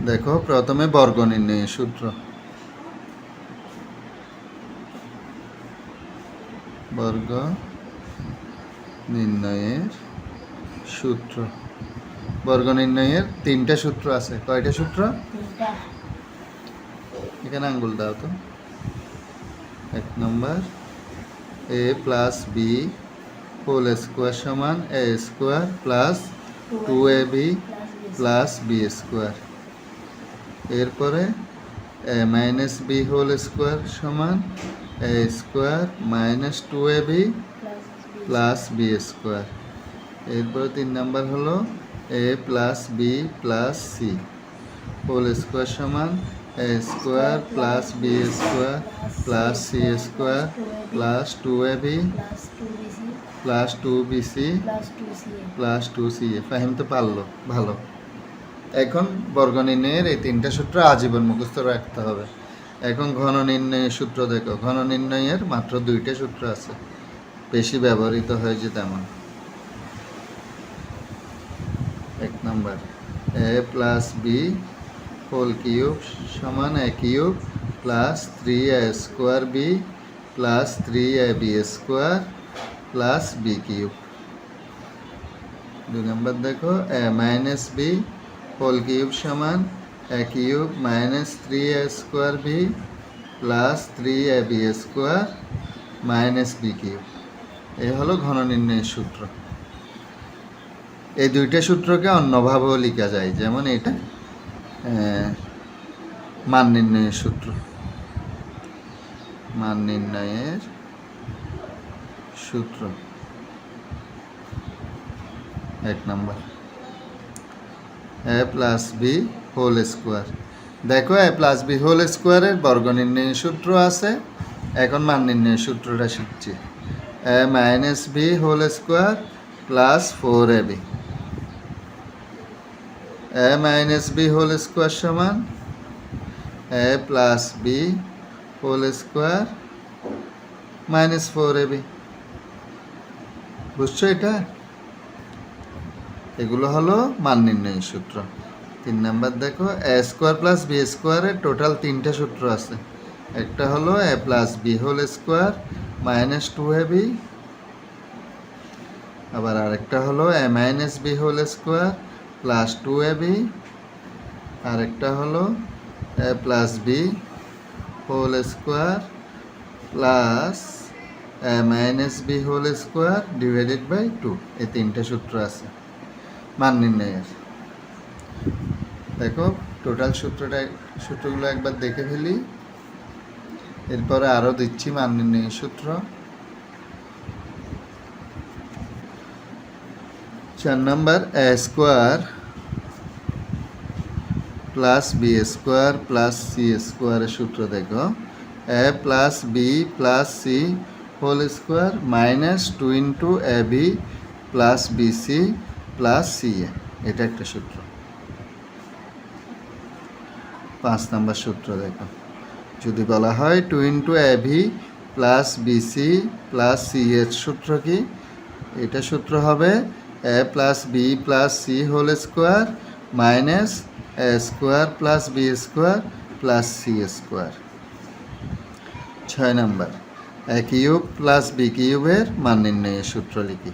দেখো প্রথমে বর্গ নির্ণয়ের সূত্র। বর্গ নির্ণয়ের সূত্র। বর্গ নির্ণয়ের তিনটা সূত্র আছে। কয়টা সূত্র? এখানে আঙ্গুল দাও তো। 1 number, a plus B whole square সমান a square plus 2ab plus B square. এরপরে a minus B whole square সমান a square minus 2ab plus B square. এরপরে 3 নম্বর হলো a plus B plus C whole square সমান a square plus B square plus C square plus 2ab plus 2bc plus 2ca। Fahim তো পারলো, ভালো। এখন বর্গ নির্ণয়ের এই তিনটা সূত্র আজীবন মুখস্থ রাখতে হবে। এখন ঘন নির্ণয়ের সূত্র দেখো। ঘন নির্ণয়ের মাত্র 2টা সূত্র আছে, বেশি ব্যবহৃত হয়েছে তেমন। 1 number, a plus B whole cube সমান a cube plus 3a square B plus 3ab square plus B cube. 2 number দেখো, a minus B whole cube সমান a cube minus 3a square B plus 3ab square minus B cube. এই হলো ঘন নির্ণয়ের সূত্র। এই দুইটা সূত্রকে অন্যভাবেও লেখা যায়, যেমন এটা মান নির্ণয়ের সূত্র। মান নির্ণয়ের সূত্র 1 number, a plus B whole square. দেখো a প্লাস বি হোল স্কোয়ারের বর্গ নির্ণয়ের সূত্র আছে। এখন মান নির্ণয়ের সূত্রটা শিখছি। a minus B whole square plus 4ab। a minus B whole square সমান a plus B whole square minus 4ab। বুঝছো এটা? এগুলো হলো মান নির্ণয়ের সূত্র। 3 নম্বর দেখো, a স্কোয়ার প্লাস বি স্কোয়ারের টোটাল 3টা সূত্র আছে। একটা হলো a plus B whole square minus 2ab, আবার আরেকটা হলো a minus B whole square plus 2ab, আরেকটা হলো a plus B whole square plus a minus B whole square divided by 2। এই 3টে সূত্র আছে মান নির্ণয়ের। দেখো টোটাল সূত্রগুলো একবার দেখে ফেলি, এরপরে আরও দিচ্ছি মান নির্ণয়ের সূত্র। 4 number, a square plus B square plus C স্কোয়ারের সূত্র দেখো। a plus B plus C whole square minus 2 into A B plus BC plus CA. এটা একটা সূত্র। 5 নম্বর সূত্র দেখো। যদি বলা হয় 2 into A B plus BC plus C এর সূত্র কি? এটা সূত্র হবে a plus B plus C whole square minus A square plus B square plus C square. 6 নম্বর, a কিউব প্লাস বি কিউবের মান নির্ণয়ের সূত্র লিখি।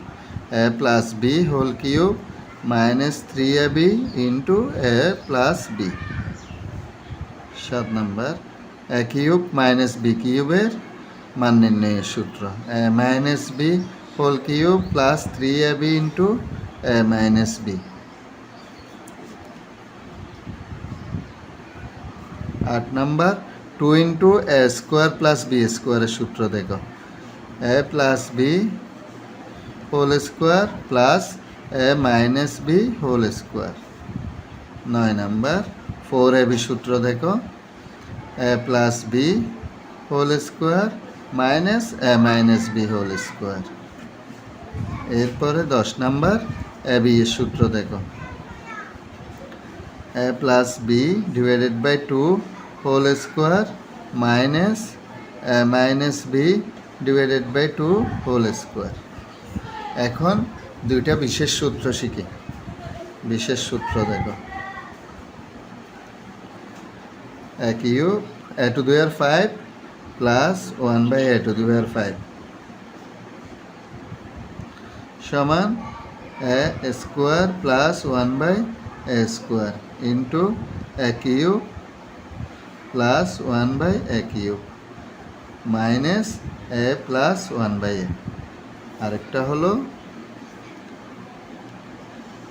a plus B whole cube minus 3ab into a plus B. 7 নম্বর, a cube minus B কিউবের মান নির্ণয়ের সূত্র। a minus B whole cube plus 3ab into a minus B. 8 number, 2 into A square plus B স্কোয়ারের সূত্র দেখো। a plus B whole square plus a minus B whole square. 9 number, 4ab সূত্র দেখো। a plus B whole square minus a minus B whole square. এরপরে 10 number, a b এর সূত্র দেখো। a plus B divided by 2 whole square minus a minus B divided by 2 whole square. এখন দুইটা বিশেষ সূত্র শিখি। বিশেষ সূত্র দেখো। a cube a to the power 5 plus 1 by a to the power 5 সমান a square plus 1 by a square into a cube plus 1 by a cube minus a plus 1 by a। আরেকটা হলো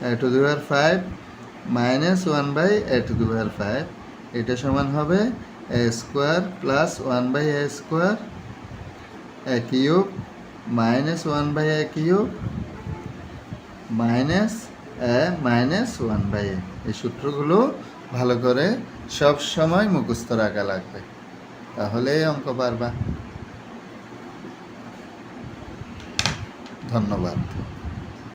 a to the power 5 minus 1 by a to the power 5, এটা সমান হবে a square plus 1 by a square a cube minus 1 by a cube minus a minus 1 by a। এই সূত্রগুলো ভালো করে সব সময় মুখস্থ রাখা লাগবে, তাহলেই অঙ্ক পারবা। ধন্যবাদ।